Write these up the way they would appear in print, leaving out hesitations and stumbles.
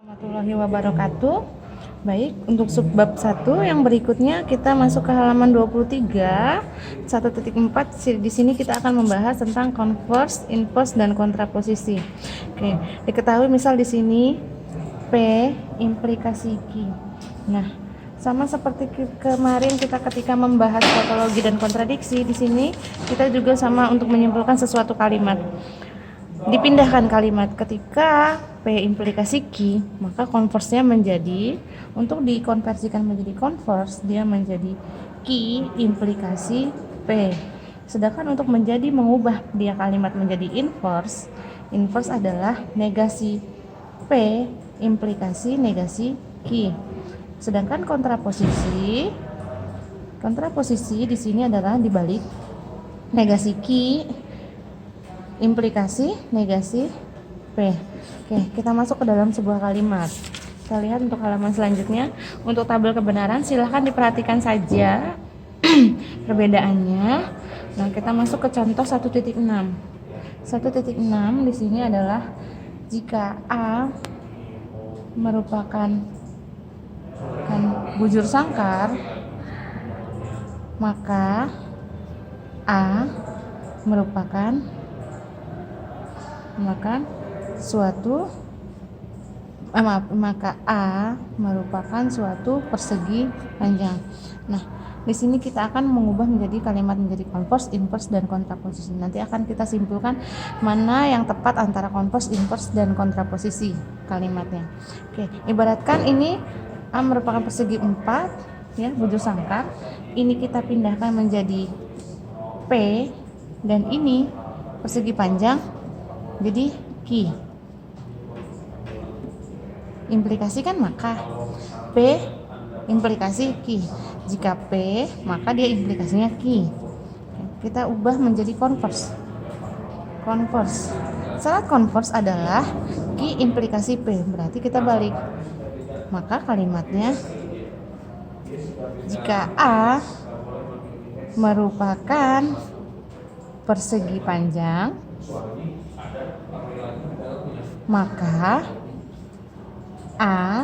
Warahmatullahi wabarakatuh. Baik, untuk subbab 1 yang berikutnya kita masuk ke halaman 23 1.4. Di sini kita akan membahas tentang converse, inverse dan kontraposisi. Oke, diketahui misal di sini P implikasi Q. Nah, sama seperti kemarin kita ketika membahas tautologi dan kontradiksi, di sini kita juga sama untuk menyimpulkan sesuatu kalimat. Dipindahkan kalimat ketika P implikasi Q, maka konversnya menjadi, untuk dikonversikan menjadi konvers, dia menjadi Q implikasi P. Sedangkan untuk menjadi mengubah dia kalimat menjadi inverse, inverse adalah negasi P implikasi negasi Q. Sedangkan kontraposisi di sini adalah dibalik negasi Q implikasi negasi P. Oke, kita masuk ke dalam sebuah kalimat. Kita lihat untuk halaman selanjutnya. Untuk tabel kebenaran silahkan diperhatikan saja perbedaannya. Nah, kita masuk ke contoh 1.6. 1.6 di sini adalah jika A merupakan bujur sangkar, maka A merupakan suatu persegi panjang. Nah, di sini kita akan mengubah menjadi kalimat menjadi converse, inverse dan kontraposisi. Nanti akan kita simpulkan mana yang tepat antara converse, inverse dan kontraposisi kalimatnya. Oke, ibaratkan ini A merupakan persegi 4 ya, bujur sangkar. Ini kita pindahkan menjadi P dan ini persegi panjang jadi Q. Implikasikan maka P implikasi Q. Jika P maka dia implikasinya Q. Kita ubah menjadi converse. Syarat converse adalah Q implikasi P, berarti kita balik. Maka kalimatnya jika A merupakan persegi panjang, maka A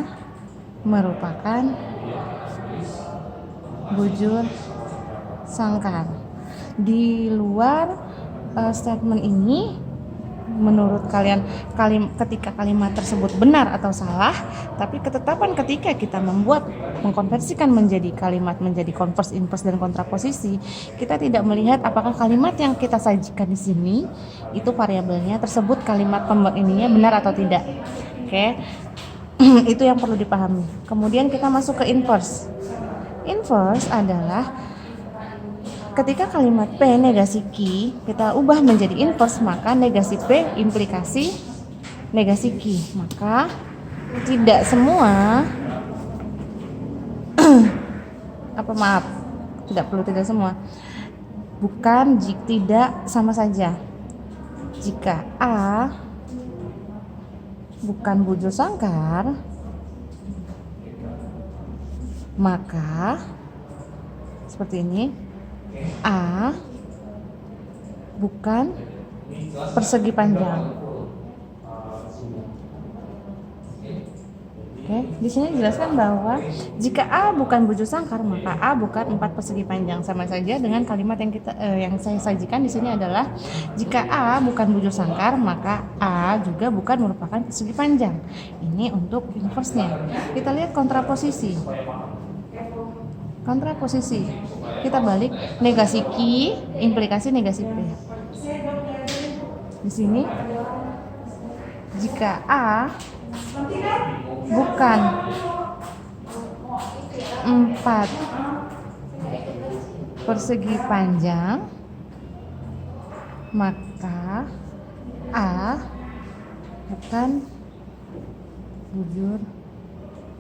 merupakan bujur sangkar. Di luar statement ini, menurut kalian ketika kalimat tersebut benar atau salah, tapi ketetapan ketika kita mengkonversikan menjadi kalimat menjadi converse, inverse dan kontraposisi, kita tidak melihat apakah kalimat yang kita sajikan di sini itu variabelnya tersebut kalimat ininya benar atau tidak. Oke. Itu yang perlu dipahami. Kemudian kita masuk ke inverse. Inverse adalah ketika kalimat P negasi Q kita ubah menjadi inverse, maka negasi P implikasi negasi Q. Maka tidak semua tidak semua. Bukan tidak sama saja. Jika A bukan bujur sangkar, maka seperti ini, A bukan persegi panjang. Oke, di sini dijelaskan bahwa jika A bukan bujur sangkar, maka A bukan 4 persegi panjang. Sama saja dengan kalimat yang saya sajikan di sini adalah jika A bukan bujur sangkar, maka A juga bukan merupakan persegi panjang. Ini untuk inverse-nya. Kita lihat kontraposisi. Kita balik negasi Q implikasi negasi P. Di sini jika A bukan 4 persegi panjang, maka A bukan bujur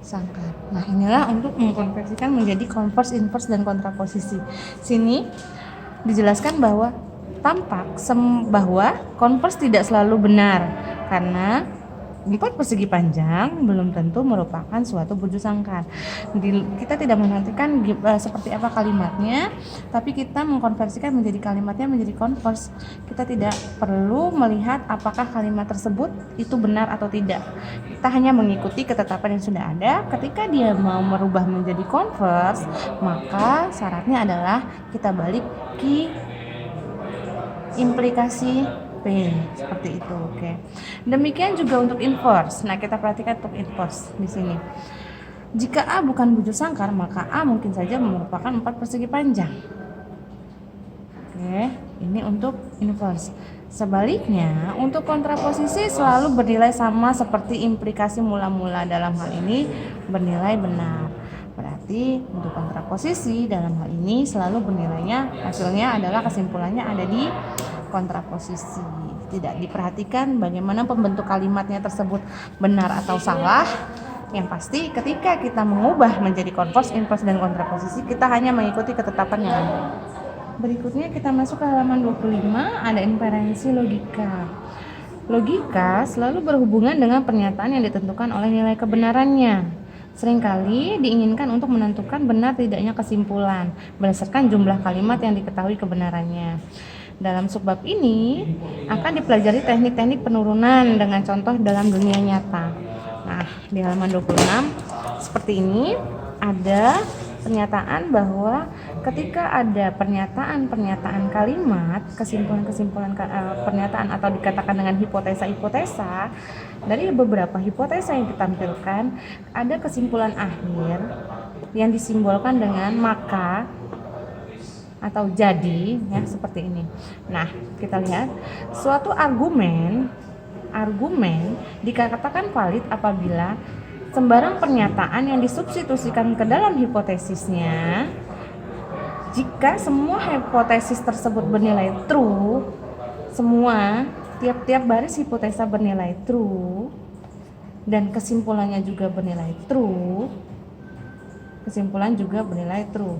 sangkar. Nah, inilah untuk mengkonversikan menjadi converse, inverse dan kontraposisi. Sini dijelaskan bahwa tampak bahwa converse tidak selalu benar karena Empat persegi panjang belum tentu merupakan suatu bujur sangkar. Kita tidak menentukan seperti apa kalimatnya, tapi kita mengkonversikan menjadi kalimatnya menjadi converse. Kita tidak perlu melihat apakah kalimat tersebut itu benar atau tidak. Kita hanya mengikuti ketetapan yang sudah ada. Ketika dia mau merubah menjadi converse, maka syaratnya adalah kita balik ke implikasi P, seperti itu. Oke. Demikian juga untuk inverse. Nah, kita perhatikan untuk inverse di sini. Jika A bukan bujur sangkar, maka A mungkin saja merupakan empat persegi panjang. Oke, ini untuk inverse. Sebaliknya, untuk kontraposisi selalu bernilai sama seperti implikasi mula-mula, dalam hal ini bernilai benar. Berarti untuk kontraposisi dalam hal ini selalu bernilainya, hasilnya adalah kesimpulannya ada di kontraposisi. Tidak diperhatikan bagaimana pembentuk kalimatnya tersebut benar atau salah. Yang pasti ketika kita mengubah menjadi converse, inverse, dan kontraposisi, kita hanya mengikuti ketetapan yang ada. Berikutnya kita masuk ke halaman 25, ada inferensi logika. Logika selalu berhubungan dengan pernyataan yang ditentukan oleh nilai kebenarannya. Seringkali diinginkan untuk menentukan benar tidaknya kesimpulan berdasarkan jumlah kalimat yang diketahui kebenarannya. Dalam subbab ini akan dipelajari teknik-teknik penurunan dengan contoh dalam dunia nyata. Nah, di halaman 26 seperti ini ada pernyataan bahwa ketika ada pernyataan kalimat, kesimpulan-kesimpulan pernyataan atau dikatakan dengan hipotesa-hipotesa, dari beberapa hipotesa yang ditampilkan ada kesimpulan akhir yang disimbolkan dengan maka atau jadi, ya, seperti ini. Nah, kita lihat suatu argumen dikatakan valid apabila sembarang pernyataan yang disubstitusikan ke dalam hipotesisnya, jika semua hipotesis tersebut bernilai true, tiap-tiap baris hipotesa bernilai true dan kesimpulannya juga bernilai true, kesimpulan juga bernilai true.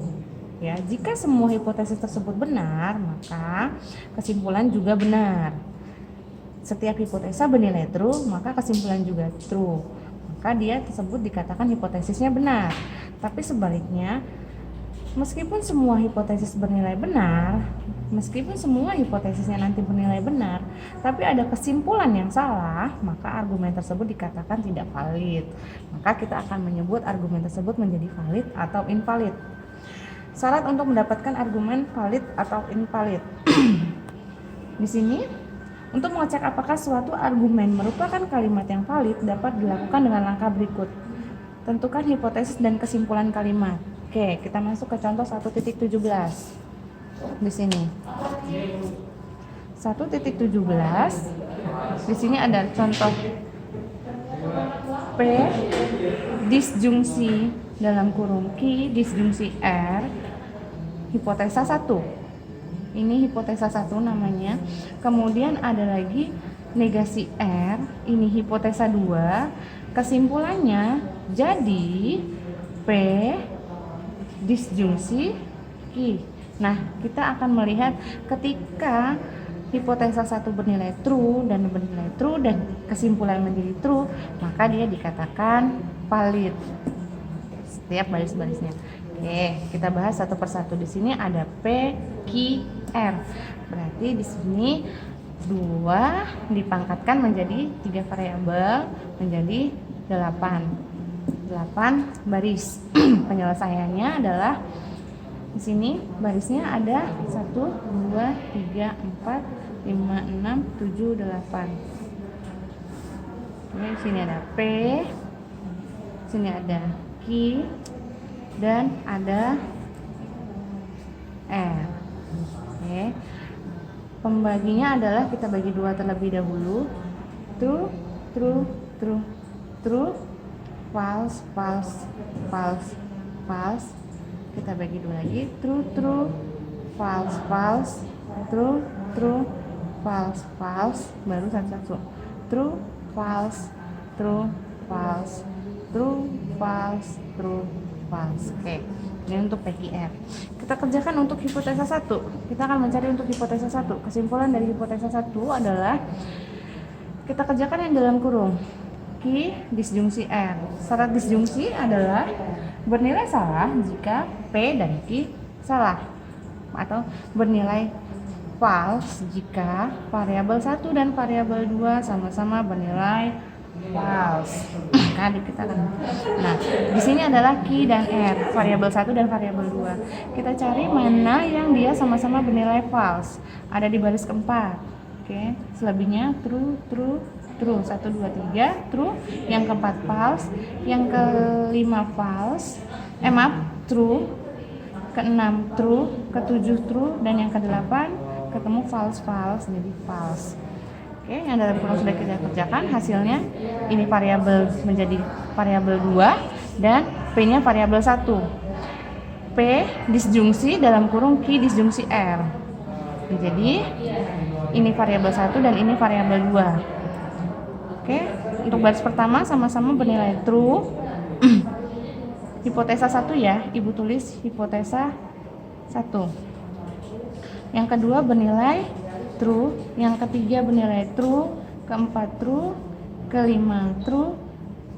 Ya, jika semua hipotesis tersebut benar, maka kesimpulan juga benar. Setiap hipotesa bernilai true, maka kesimpulan juga true. Maka dia tersebut dikatakan hipotesisnya benar. Tapi sebaliknya, meskipun semua hipotesis bernilai benar, meskipun semua hipotesisnya nanti bernilai benar, tapi ada kesimpulan yang salah, maka argumen tersebut dikatakan tidak valid. Maka kita akan menyebut argumen tersebut menjadi valid atau invalid. Syarat untuk mendapatkan argumen valid atau invalid. Di sini, untuk mengecek apakah suatu argumen merupakan kalimat yang valid dapat dilakukan dengan langkah berikut. Tentukan hipotesis dan kesimpulan kalimat. Oke, kita masuk ke contoh 1.17. Di sini. 1.17. Di sini ada contoh P disjungsi dalam kurung Q disjungsi R, hipotesa 1. Ini hipotesa 1 namanya. Kemudian ada lagi negasi R, ini hipotesa 2. Kesimpulannya jadi P disjungsi Q. Nah, kita akan melihat ketika hipotesa 1 bernilai true dan kesimpulan menjadi true, maka dia dikatakan valid setiap baris-barisnya. Oke, kita bahas satu persatu. Di sini ada P, Q, R. Berarti di sini 2 dipangkatkan menjadi 3 variabel menjadi 8 baris. Penyelesaiannya adalah di sini barisnya ada 1, 2, 3, 4, 5, 6, 7, 8. Oke, di sini ada P, di sini ada Q, dan ada R. Oke. Pembaginya adalah kita bagi 2 terlebih dahulu. True, true, true, true, false, false, false, false. Kita bagi 2 lagi. True, true, false, false, true, true, false, false. Baru satu-satu. True, false, true, false, true, false, true, false. Oke. Ini untuk PQR. Kita kerjakan untuk hipotesa 1. Kita akan mencari untuk hipotesa 1. Kesimpulan dari hipotesa 1 adalah kita kerjakan yang dalam kurung. Q disjungsi R. Syarat disjungsi adalah bernilai salah jika P dan Q salah, atau bernilai false jika variabel 1 dan variabel 2 sama-sama bernilai false. Nah, di sini adalah Q dan R, variabel 1 dan variabel 2. Kita cari mana yang dia sama-sama bernilai false. Ada di baris keempat. Oke, selebihnya true, true, true. 1, 2, 3 true, yang keempat false, yang kelima false, true, keenam true, ketujuh true, dan yang kedelapan ketemu false jadi false. Oke, yang dalam kurung sudah kita kerjakan, hasilnya ini variabel menjadi variabel 2 dan P-nya variabel 1. P disjungsi dalam kurung Q disjungsi R. Jadi ini variabel 1 dan ini variabel 2. Oke, untuk baris pertama sama-sama bernilai true. Hipotesa 1 ya, Ibu tulis hipotesa 1. Yang kedua bernilai true, yang ketiga bernilai true, keempat true, kelima true,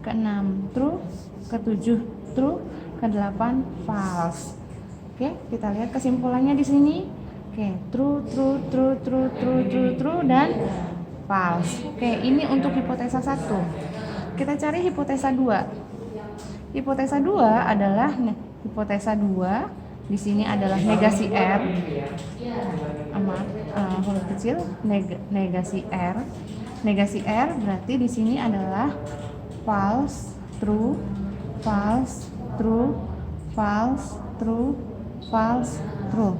keenam true, ketujuh true, kedelapan false. Oke, kita lihat kesimpulannya di sini. Oke, true, true, true, true, true, true, true, dan false. Oke, ini untuk hipotesa 1. Kita cari hipotesa 2. Hipotesa 2 adalah hipotesa 2 di sini adalah negasi R. Huruf kecil negasi R. Negasi R berarti di sini adalah false, true, false, true, false, true, false, true.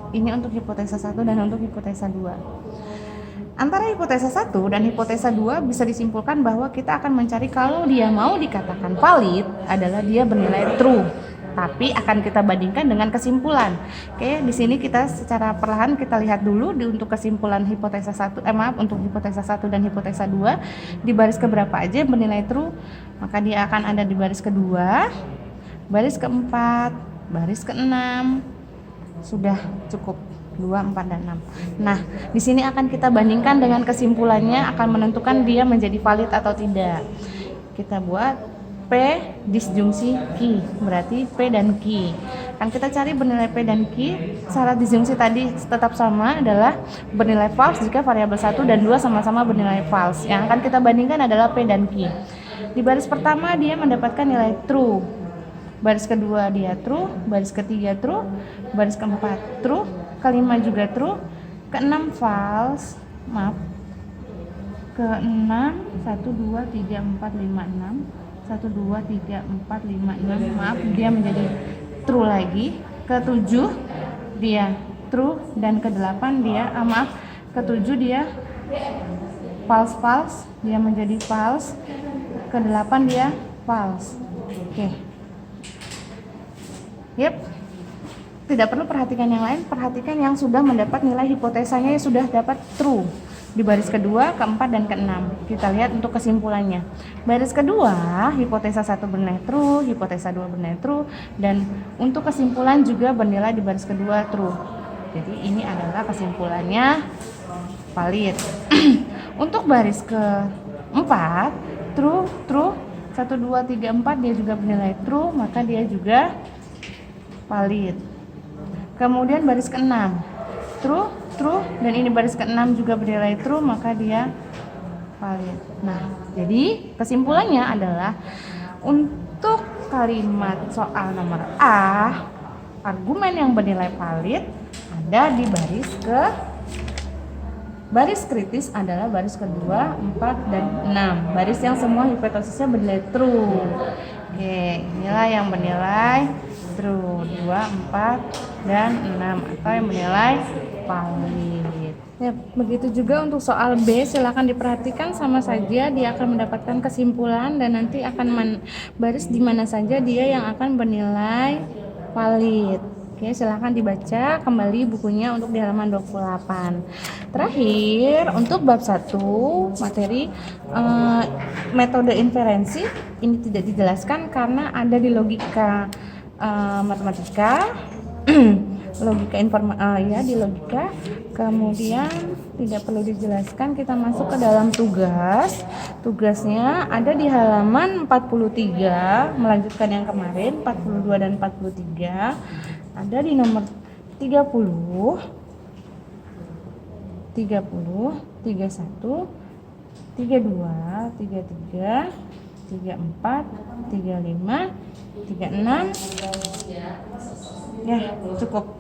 Ini untuk hipotesa 1 dan untuk hipotesa 2. Antara hipotesa 1 dan hipotesa 2 bisa disimpulkan bahwa kita akan mencari kalau dia mau dikatakan valid adalah dia bernilai true. Tapi akan kita bandingkan dengan kesimpulan. Oke, di sini kita secara perlahan kita lihat dulu untuk kesimpulan hipotesa 1, untuk hipotesa 1 dan hipotesa 2 di baris keberapa aja bernilai true, maka dia akan ada di baris kedua, baris keempat, baris keenam. Sudah cukup 2, 4, dan 6. Nah, di sini akan kita bandingkan dengan kesimpulannya akan menentukan dia menjadi valid atau tidak. Kita buat P disjungsi Q, berarti P dan Q. Kan kita cari bernilai P dan Q, syarat disjungsi tadi tetap sama adalah bernilai false jika variabel 1 dan 2 sama-sama bernilai false. Yang akan kita bandingkan adalah P dan Q. Di baris pertama dia mendapatkan nilai true. Baris kedua dia true, baris ketiga true, baris keempat true, kelima juga true, keenam false, keenam 1, 2, 3, 4, 5, 6, 1, 2, 3, 4, 5, 6, dia menjadi true lagi, ketujuh dia true, dan kedelapan dia, ketujuh dia false, dia menjadi false, kedelapan dia false. Oke. Yep. Tidak perlu perhatikan yang lain, perhatikan yang sudah mendapat nilai hipotesanya yang sudah dapat true di baris kedua, keempat, dan keenam. Kita lihat untuk kesimpulannya. Baris kedua, hipotesa 1 bernilai true, hipotesa 2 bernilai true, dan untuk kesimpulan juga bernilai di baris kedua true. Jadi ini adalah kesimpulannya valid. Untuk baris keempat, true, 1, 2, 3, 4 dia juga bernilai true, maka dia juga valid. Kemudian baris keenam true, dan ini baris keenam juga bernilai true, maka dia valid. Nah, jadi kesimpulannya adalah untuk kalimat soal nomor A, argumen yang bernilai valid ada di baris kritis adalah baris kedua, 4, dan 6. Baris yang semua hipotesisnya bernilai true. Oke, inilah yang bernilai true, 2, 4, dan 6, atau yang bernilai valid. Ya, begitu juga untuk soal B, silakan diperhatikan sama saja dia akan mendapatkan kesimpulan dan nanti akan baris di mana saja dia yang akan bernilai valid. Oke, silakan dibaca kembali bukunya untuk di halaman 28. Terakhir, untuk bab 1 materi metode inferensi ini tidak dijelaskan karena ada di logika matematika, logika di logika, kemudian tidak perlu dijelaskan. Kita masuk ke dalam tugas. Tugasnya ada di halaman 43, melanjutkan yang kemarin 42 dan 43. Ada di nomor 30, 31, 32, 33, 34, 35, 36. Ya, cukup.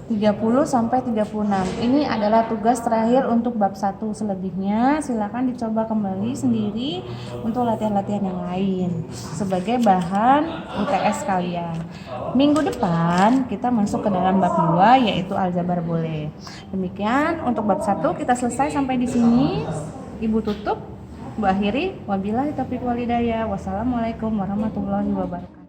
30 sampai 36. Ini adalah tugas terakhir untuk bab 1. Selebihnya silakan dicoba kembali sendiri untuk latihan-latihan yang lain sebagai bahan UTS kalian. Minggu depan kita masuk ke dalam bab 2 yaitu aljabar boleh. Demikian untuk bab 1 kita selesai sampai di sini. Ibu tutup, Bu akhiri. Wabillahi taufiq wal hidayah. Wassalamualaikum warahmatullahi wabarakatuh.